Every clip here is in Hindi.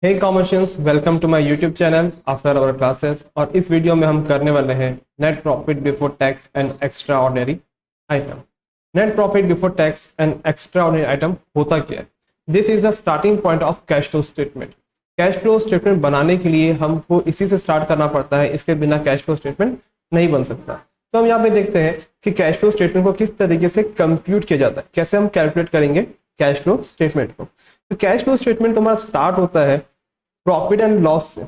Hey commercians, welcome to my YouTube channel after our classes. और इस वीडियो में हम करने वाले हैं net profit before tax and extra ordinary item. Net profit before tax and extra ordinary item होता क्या है? This is the starting point of cash flow statement. Cash flow statement बनाने के लिए हमको इसी से स्टार्ट करना पड़ता है, इसके बिना कैश फ्लो स्टेटमेंट नहीं बन सकता। तो हम यहाँ पे देखते हैं कि कैश फ्लो स्टेटमेंट को किस तरीके से कंप्यूट किया जाता है, कैसे हम कैलकुलेट करेंगे कैश फ्लो स्टेटमेंट को। तो कैश फ्लो स्टेटमेंट तुम्हारा स्टार्ट होता है प्रॉफिट एंड लॉस से।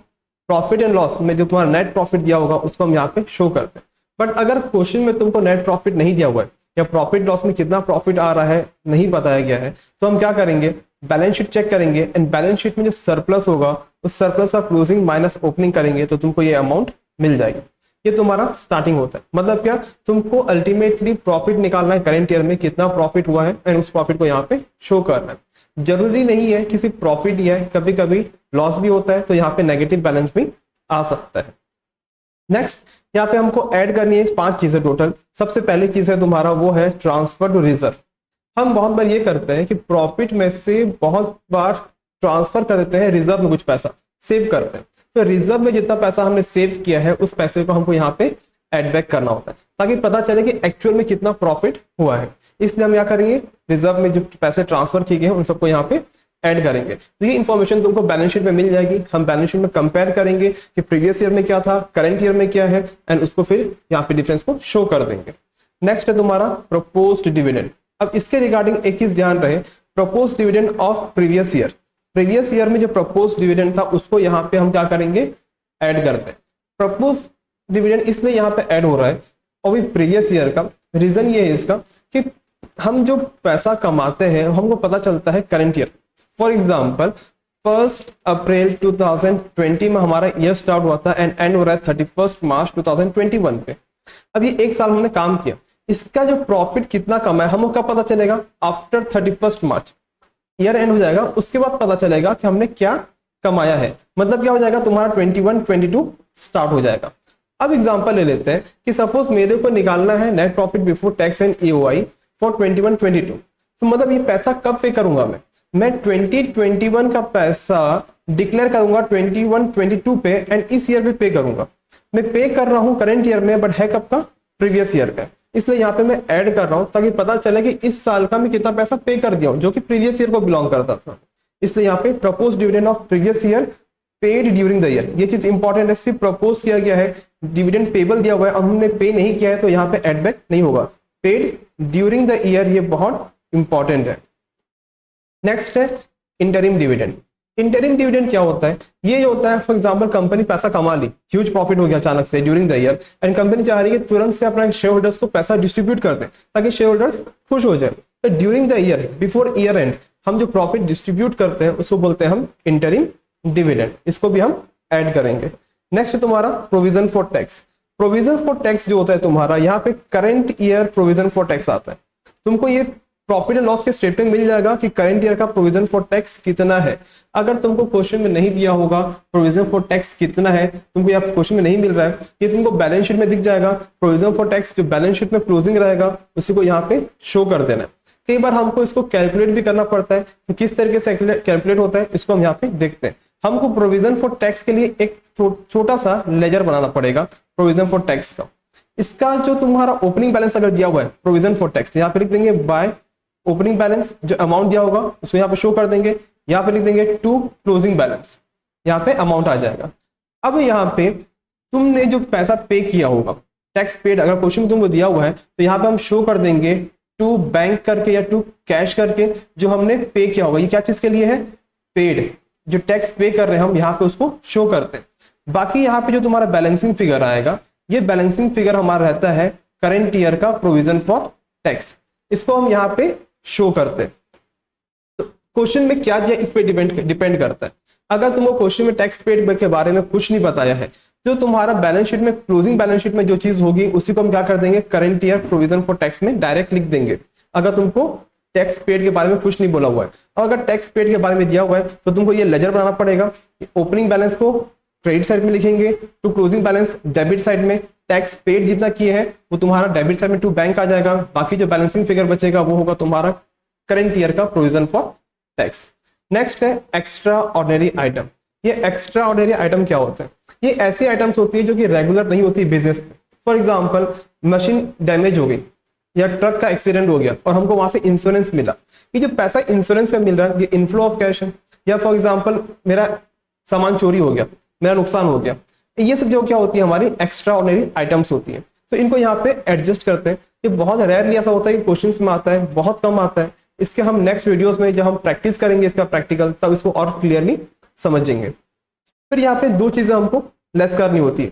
प्रॉफिट एंड लॉस में जो तुम्हारा नेट प्रॉफिट दिया होगा उसको हम यहाँ पे शो करते हैं। बट अगर क्वेश्चन में तुमको नेट प्रॉफिट नहीं दिया हुआ है या प्रॉफिट लॉस में कितना प्रॉफिट आ रहा है नहीं बताया गया है, तो हम क्या करेंगे, बैलेंस शीट चेक करेंगे एंड बैलेंस शीट में जो सरप्लस होगा उस सरप्लस का क्लोजिंग माइनस ओपनिंग करेंगे तो तुमको ये अमाउंट मिल जाएगी। ये तुम्हारा स्टार्टिंग होता है। मतलब क्या, तुमको अल्टीमेटली प्रॉफिट निकालना है करेंट ईयर में कितना प्रॉफिट हुआ है एंड उस प्रॉफिट को यहाँ पे शो करना है। जरूरी नहीं है कि सिर्फ प्रॉफिट ही है, कभी कभी लॉस भी होता है, तो यहाँ पे नेगेटिव बैलेंस भी आ सकता है। नेक्स्ट यहाँ पे हमको ऐड करनी है 5 चीजें टोटल। सबसे पहली चीज है तुम्हारा वो है ट्रांसफर टू रिजर्व। हम बहुत बार ये करते हैं कि प्रॉफिट में से बहुत बार ट्रांसफर कर देते हैं रिजर्व में, कुछ पैसा सेव करते हैं। तो रिजर्व में जितना पैसा हमने सेव किया है उस पैसे को हमको यहाँ पे एड बैक करना होता है ताकि पता चले कि एक्चुअल में कितना प्रॉफिट हुआ है। इसलिए हम क्या करेंगे, रिजर्व में जो पैसे ट्रांसफर किए गए हैं उन सबको यहाँ पे ऐड करेंगे। तो ये इन्फॉर्मेशन तुमको बैलेंस शीट में मिल जाएगी। हम बैलेंस शीट में कंपेयर करेंगे कि प्रीवियस ईयर में क्या था, करंट ईयर में क्या है, एंड उसको फिर यहाँ पे डिफरेंस को शो कर देंगे। नेक्स्ट है तुम्हारा प्रपोज्ड डिविडेंड। अब इसके रिगार्डिंग एक चीज ध्यान रहे, proposed dividend of previous year. Previous year में जो प्रपोज्ड डिविडेंड था उसको यहाँ पे हम क्या करेंगे, ऐड करते हैं। प्रपोज्ड डिविडेंड इसलिए यहाँ पे ऐड हो रहा है और भी प्रीवियस ईयर का रीजन ये है इसका कि हम जो पैसा कमाते हैं हमको पता चलता है करंट ईयर। फॉर एग्जांपल 1 अप्रैल 2020 में हमारा ईयर स्टार्ट हुआ था एंड एंड हो रहा है 31 मार्च 2021 पे। अब ये एक साल हमने काम किया, इसका जो प्रॉफिट कितना कमा है हमको कब पता चलेगा, आफ्टर 31 मार्च ईयर एंड हो जाएगा, उसके बाद पता चलेगा कि हमने क्या कमाया है। मतलब क्या हो जाएगा, तुम्हारा 21-22 स्टार्ट हो जाएगा। अब एग्जांपल ले लेते हैं कि सपोज मेरे को निकालना है net profit before tax and EOI for 21-22। तो मतलब ये पैसा कब पे करूंगा, मैं 2021 का पैसा डिक्लेयर करूंगा 21-22 पे एंड इस ईयर पे करूंगा। मैं पे कर रहा हूं करंट ईयर में बट है कब का, प्रीवियस ईयर का। इसलिए यहाँ पे मैं ऐड कर रहा हूं ताकि पता चले कि इस साल का मैं कितना पैसा पे कर दिया हूं जो कि प्रीवियस ईयर को बिलोंग करता था। इसलिए यहाँ पे propose dividend of previous year paid during the year, ये चीज इंपॉर्टेंट है। सिर्फ प्रपोज किया गया है, डिविडेंड पेबल दिया हुआ है और हमने पे नहीं किया है तो यहाँ पे एड बैक नहीं होगा। पेड ड्यूरिंग द ईयर, ये बहुत इंपॉर्टेंट है। नेक्स्ट है इंटरिम डिविडेंड। इंटरिम डिविडेंड क्या होता है, ये जो होता है फॉर एग्जांपल कंपनी पैसा कमा ली, ह्यूज प्रॉफिट हो गया अचानक से during the year and company चाह रही है तुरंत से अपने शेयर होल्डर्स को पैसा डिस्ट्रीब्यूट कर दें ताकि शेयर होल्डर्स खुश हो जाए। तो during the year before year and हम जो प्रॉफिट डिस्ट्रीब्यूट करते हैं उसको बोलते हैं हम इंटरिम डिविडेंड। इसको भी हम ऐड करेंगे। नेक्स्ट तुम्हारा provision for tax. Provision for tax जो होता है तुम्हारा, यहाँ पे current year provision for tax आता है। तुमको ये प्रॉफिट एंड लॉस के स्टेटमेंट मिल जाएगा कि करंट ईयर का प्रोविजन फॉर टैक्स कितना है। अगर तुमको क्वेश्चन में नहीं दिया होगा प्रोविजन फॉर टैक्स कितना है, तुमको यहाँ क्वेश्चन में नहीं मिल रहा है, ये तुमको बैलेंस शीट में दिख जाएगा। प्रोविजन फॉर टैक्स जो बैलेंस शीट में क्लोजिंग रहेगा उसी को यहाँ पे शो कर देना है। कई बार हमको इसको कैलकुलेट भी करना पड़ता है, तो किस तरीके से कैलकुलेट होता है इसको हम यहाँ पे देखते हैं। हमको प्रोविजन फॉर टैक्स के लिए एक छोटा सा लेजर बनाना पड़ेगा प्रोविजन फॉर टैक्स का। इसका जो तुम्हारा ओपनिंग बैलेंस अगर दिया हुआ है प्रोविजन फॉर टैक्स, यहाँ पे लिख देंगे बाय ओपनिंग बैलेंस, जो अमाउंट दिया होगा उसको यहाँ पे शो कर देंगे। यहाँ पे लिख देंगे टू क्लोजिंग बैलेंस, यहाँ पे अमाउंट आ जाएगा। अब यहाँ पे तुमने जो पैसा पे किया होगा टैक्स पेड, अगर क्वेश्चन तुमको दिया हुआ है तो यहाँ पे हम शो कर देंगे टू बैंक करके या टू कैश करके जो हमने पे किया होगा। ये क्या चीज के लिए है, पेड, जो टैक्स पे कर रहे हैं हम यहाँ पे उसको शो करते हैं। बाकी यहाँ पे जो तुम्हारा बैलेंसिंग फिगर आएगा, ये बैलेंसिंग फिगर हमारा रहता है करंट ईयर का प्रोविजन फॉर टैक्स, इसको हम यहाँ पे शो करते हैं। तो क्वेश्चन में क्या दिया इस पे डिपेंड करता है। अगर तुमको क्वेश्चन में टैक्स पेड के बारे में कुछ नहीं बताया है, जो तुम्हारा बैलेंस शीट में क्लोजिंग बैलेंस शीट में जो चीज होगी उसी को हम क्या कर देंगे, current year provision for tax में डायरेक्ट लिख देंगे। अगर तुमको टैक्स पेड के बारे में कुछ नहीं बोला हुआ है, और अगर टैक्स पेड के बारे में दिया हुआ है तो तुमको ये लेजर बनाना पड़ेगा। ओपनिंग बैलेंस को क्रेडिट साइड में लिखेंगे, to closing balance debit side में, टैक्स पेड जितना किए हैं वो तुम्हारा डेबिट साइड में टू बैंक आ जाएगा। बाकी जो बैलेंसिंग फिगर बचेगा वो होगा तुम्हारा करंट ईयर का प्रोविजन फॉर टैक्स। नेक्स्ट है एक्स्ट्रा ऑर्डिनरी आइटम। ये एक्स्ट्रा ऑर्डिनरी आइटम क्या होते हैं? ये ऐसी आइटम्स होती है जो कि रेगुलर नहीं होती बिजनेस में। फॉर एग्जाम्पल, मशीन डैमेज हो गई या ट्रक का एक्सीडेंट हो गया और हमको वहां से इंश्योरेंस मिला। ये जो पैसा इंश्योरेंस का मिल रहा है ये इनफ्लो ऑफ कैश है। या फॉर एग्जाम्पल, मेरा सामान चोरी हो गया, मेरा नुकसान हो गया, ये सब जो क्या होती है हमारी एक्स्ट्रा ऑर्डिनरी आइटम्स होती है। तो इनको यहाँ पे एडजस्ट करते हैं। ये बहुत रेयरली ऐसा होता है कि क्वेश्चंस में आता है, बहुत कम आता है। इसके हम नेक्स्ट वीडियोस में जब हम प्रैक्टिस करेंगे इसका प्रैक्टिकल, तब इसको और क्लियरली समझेंगे। फिर यहाँ पे दो चीजें हमको लेस करनी होती है।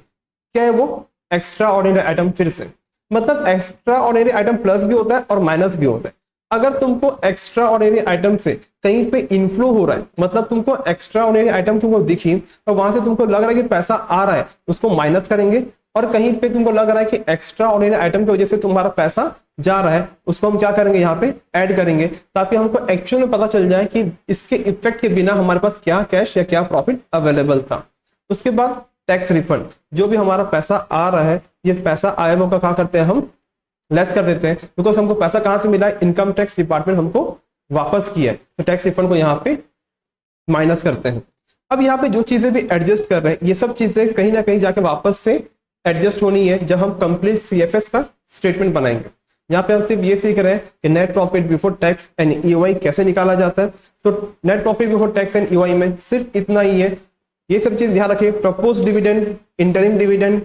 क्या है वो? Extra ordinary item. फिर से मतलब एक्स्ट्रा ऑर्डिनरी आइटम प्लस भी होता है और माइनस भी होता है। अगर तुमको एक्स्ट्रा ऑर्डिनरी आइटम से कहीं पे इनफ्लो हो रहा है, मतलब तुमको एक्स्ट्रा ऑर्डिनरी आइटम तुमको दिखी और वहां से तुमको लग रहा है कि पैसा आ रहा है, उसको माइनस करेंगे। और कहीं पे तुमको लग रहा है कि एक्स्ट्रा ऑर्डिनरी आइटम की वजह से तुम्हारा पैसा जा रहा है, उसको हम क्या करेंगे? यहाँ पे ऐड करेंगे, ताकि हमको एक्चुअल में पता चल जाए कि इसके इफेक्ट के बिना हमारे पास क्या कैश या क्या प्रॉफिट अवेलेबल था। उसके बाद टैक्स रिफंड, जो भी हमारा पैसा आ रहा है, ये पैसा आया हुआ का क्या करते हैं हम? लेस कर देते हैं, बिकॉज हमको पैसा कहां से मिला है? इनकम टैक्स डिपार्टमेंट हमको वापस किया है, तो टैक्स रिफंड को यहाँ पे माइनस करते हैं। अब यहाँ पे जो चीजें भी एडजस्ट कर रहे हैं, ये सब चीजें कहीं ना कहीं जाके वापस से एडजस्ट होनी है जब हम कंप्लीट सीएफएस का स्टेटमेंट बनाएंगे। यहाँ पे हम सिर्फ ये सीख रहे हैं कि net profit before tax and EOI कैसे निकाला जाता है। तो net profit before tax and EOI में सिर्फ इतना ही है। ये सब चीज ध्यान रखिए। प्रपोज डिविडेंड, इंटरिम डिविडेंड,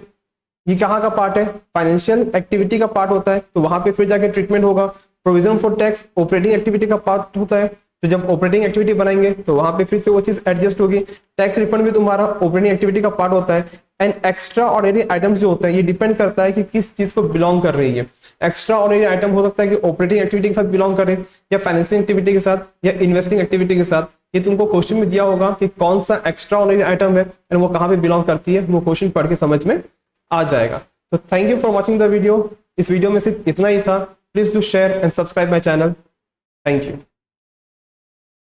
ये कहाँ का पार्ट है? फाइनेंशियल एक्टिविटी का पार्ट होता है, तो वहां पे फिर जाके ट्रीटमेंट होगा। Provision for tax operating activity का पार्ट होता है, तो जब ऑपरेटिंग एक्टिविटी बनाएंगे तो वहां पे फिर से वो चीज एडजस्ट होगी। टैक्स रिफंड भी तुम्हारा ऑपरेटिंग एक्टिविटी का पार्ट होता है। एंड एक्स्ट्रा ऑर्डिनरी आइटम्स जो होते हैं, ये डिपेंड करता है कि किस चीज को बिलोंग कर रही है। एक्स्ट्रा ऑर्डिनरी आइटम हो सकता है कि ऑपरेटिंग एक्टिविटी के साथ बिलोंग करे, या फाइनेंसिंग एक्टिविटी के साथ, या इन्वेस्टिंग एक्टिविटी के साथ। ये तुमको क्वेश्चन में दिया होगा कि कौन सा एक्स्ट्रा ऑर्डिनरी आइटम है एंड वो कहाँ पे बिलोंग करती है, वो क्वेश्चन पढ़ के समझ में आ जाएगा। तो thank you for watching the video. इस वीडियो में सिर्फ इतना ही था। Please do share and subscribe my channel. Thank you.